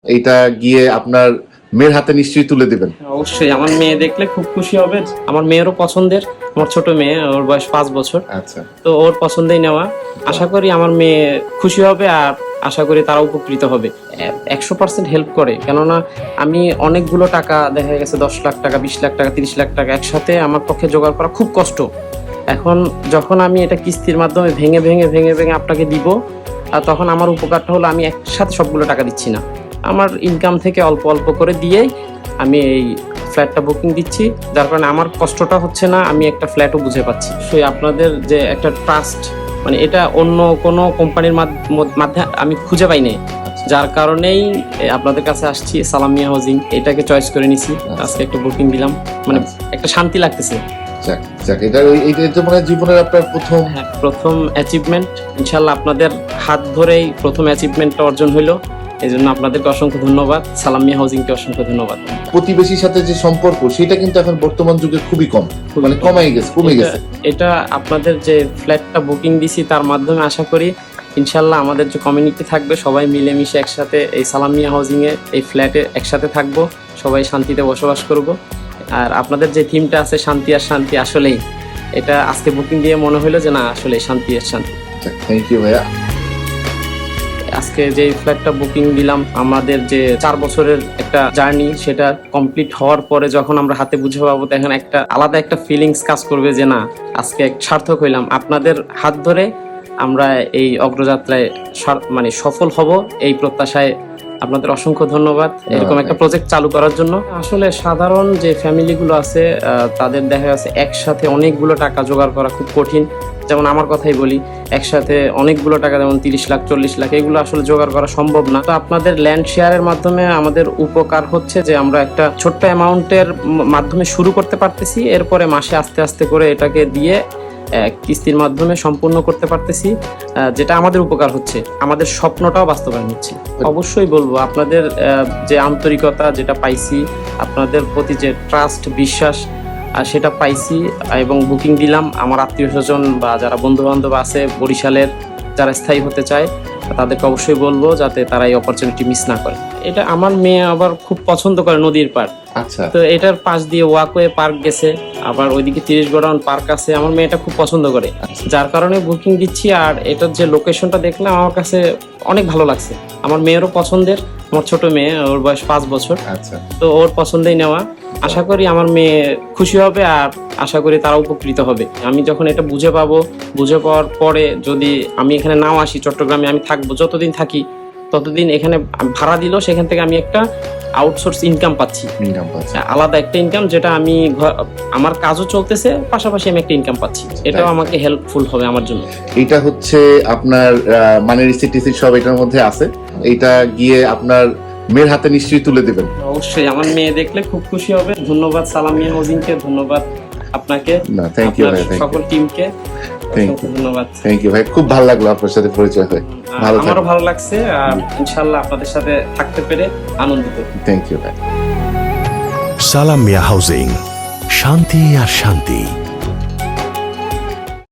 এইটা গিয়ে আপনার মেয়ের হাতে নিশ্চয়ই তুলে দিবেন। অবশ্যই আমার মেয়ে দেখলে খুব খুশি হবে। আমার মেয়েরও পছন্দের, আমার ছোট মেয়ে, ওর বয়স 5 বছর। আচ্ছা, তো ওর পছন্দেই নেওয়া। আশা করি আমার মেয়ে খুশি হবে আর আশা করি তারা উপকৃত হবে। 100% হেল্প করে, কেননা আমি অনেকগুলো টাকা, দেখা গেছে 10 লাখ টাকা, 20 লাখ টাকা, 30 লাখ টাকা একসাথে আমার পক্ষে জোগাড় করা খুব কষ্ট। এখন যখন আমি এটা কিস্তির মাধ্যমে ভেঙে ভেঙে ভেঙে ভেঙে আপনাকে দিব, আর তখন আমার উপকারটা হলো আমি একসাথে সবগুলো টাকা দিচ্ছি না, আমার ইনকাম থেকে অল্প অল্প করে দিয়েই আমি এই ফ্ল্যাটটা বুকিং দিচ্ছি, যার কারণে আমার কষ্টটা হচ্ছে না, আমি একটা ফ্ল্যাটও বুঝে পাচ্ছি। সেই আপনাদের যে একটা ট্রাস্ট, মানে এটা অন্য কোনো কোম্পানির মাধ্যমে আমি খুঁজে পাই নাই, যার কারণেই আপনাদের কাছে আসছি। সালাম মিয়া হাউজিং এটাকে চয়েস করে নিছি, আজকে একটা বুকিং দিলাম, মানে একটা শান্তি লাগতেছে। এটা মানে জীবনের আপনার প্রথম অ্যাচিভমেন্ট। ইনশাল্লাহ আপনাদের হাত ধরেই প্রথম অ্যাচিভমেন্টটা অর্জন হইলো, এই জন্য আপনাদেরকে অসংখ্য ধন্যবাদ, সালাম মিয়া হাউজিংকে অসংখ্য ধন্যবাদ। প্রতিবেশীর সাথে যে সম্পর্ক, সেটা কিন্তু এখন বর্তমান যুগে খুবই কম, মানে কমে গেছে। এটা আপনাদের যে ফ্ল্যাটটা বুকিং দিছি তার মাধ্যমে আশা করি ইনশাল্লাহ আমাদের যে কমিউনিটি থাকবে সবাই মিলেমিশে একসাথে এই সালাম মিয়া হাউজিং এ এই ফ্ল্যাটে একসাথে থাকবো, সবাই শান্তিতে বসবাস করব। আর আপনাদের যে থিমটা আছে শান্তি আর শান্তি, আসলেই এটা আজকে বুকিং দিয়ে মনে হলো যে না, আসলে শান্তি আর শান্তি। থ্যাংক ইউ ভাইয়া। আজকে যে ফ্ল্যাটটা বুকিং দিলাম, আমাদের যে 4 বছরের একটা জার্নি, সেটা কমপ্লিট হওয়ার পরে যখন আমরা হাতে বুঝে পাবো, তখন একটা আলাদা একটা ফিলিংস কাজ করবে যে না, আজকে সার্থক হইলাম। আপনাদের হাত ধরে আমরা এই অগ্রযাত্রায় মানে সফল হব, এই প্রত্যাশায় আপনাদের অসংখ্য ধন্যবাদ এরকম একটা প্রজেক্ট চালু করার জন্য। আসলে সাধারণ যে ফ্যামিলিগুলো আছে তাদের দেখা যাচ্ছে একসাথে অনেকগুলো টাকা জোগাড় করা খুব কঠিন। যেমন আমার কথাই বলি, একসাথে অনেকগুলো টাকা, যেমন 30 লাখ 40 লাখ, এগুলো আসলে জোগাড় করা সম্ভব না। তো আপনাদের ল্যান্ড শেয়ারের মাধ্যমে আমাদের উপকার হচ্ছে যে আমরা একটা ছোট্ট অ্যামাউন্টের মাধ্যমে শুরু করতে পারতেছি, এরপরে মাসে আস্তে আস্তে করে এটাকে দিয়ে কিস্তির মাধ্যমে সম্পূর্ণ করতে পারতেছি, যেটা আমাদের উপকার হচ্ছে, আমাদের স্বপ্নটাও বাস্তবায়ন হচ্ছে। অবশ্যই বলবো আপনাদের যে আন্তরিকতা যেটা পাইছি, আপনাদের প্রতি যে ট্রাস্ট বিশ্বাস সেটা পাইছি, এবং বুকিং দিলাম। আমার আত্মীয় স্বজন বা যারা বন্ধু বান্ধব আছে বরিশালের, যারা স্থায়ী হতে চায় তাদেরকে অবশ্যই বলবো যাতে তারা এই অপরচুনিটি মিস না করে। এটা আমার মেয়ে আবার খুব পছন্দ করে নদীর পাড়। আচ্ছা, তো এটার পাশ দিয়ে ওয়াকওয়ে পার্ক গেছে, আবার ওইদিকে 30 গোডাউন পার্ক আছে, আমার মেয়ে এটা খুব পছন্দ করে, যার কারণে বুকিং দিচ্ছি। আর এটার যে লোকেশনটা দেখলাম আমার কাছে অনেক ভালো লাগছে, আমার মেয়েরও পছন্দের, আমার ছোট মেয়ে, ওর বয়স 5 বছর। আচ্ছা, তো ওর পছন্দেই নেওয়া। আশা করি আমার মেয়ে খুশি হবে আর আশা করি তারা উপকৃত হবে। আমি যখন এটা বুঝে পাওয়ার পরে যদি আমি এখানে নাও আসি, চট্টগ্রামে আমি থাকবো, যতদিন থাকি ততদিন এখানে ভাড়া দিলেও সেখান থেকে আমি একটা আউটসোর্স ইনকাম পাচ্ছি, আলাদা একটা ইনকাম, যেটা আমি আমার কাজও চলতেছে, পাশাপাশি আমি একটা ইনকাম পাচ্ছি, এটাও আমাকে হেল্পফুল হবে আমার জন্য। এটা হচ্ছে আপনার মানে রিসিট সব এটার মধ্যে আছে, এটা গিয়ে আপনার মেয়ের হাতে নিশ্চয়ই তুলে দিবেন। অবশ্যই আমার মেয়ে দেখলে খুব খুশি হবে। ধন্যবাদ সালাম মিয়া হাউজিংকে, ধন্যবাদ আপনাকে, থ্যাংক ইউ ভাই, সকল টিমকে ধন্যবাদ। থ্যাংক ইউ ভাই, খুব ভালো লাগলো আপনার সাথে পরিচয় হয়ে। আমারও ভালো লাগছে, আর ইনশাআল্লাহ আপনাদের সাথে থাকতে পেরে আনন্দিত। থ্যাংক ইউ ভাই। সালাম মিয়া হাউজিং, শান্তি আর শান্তি।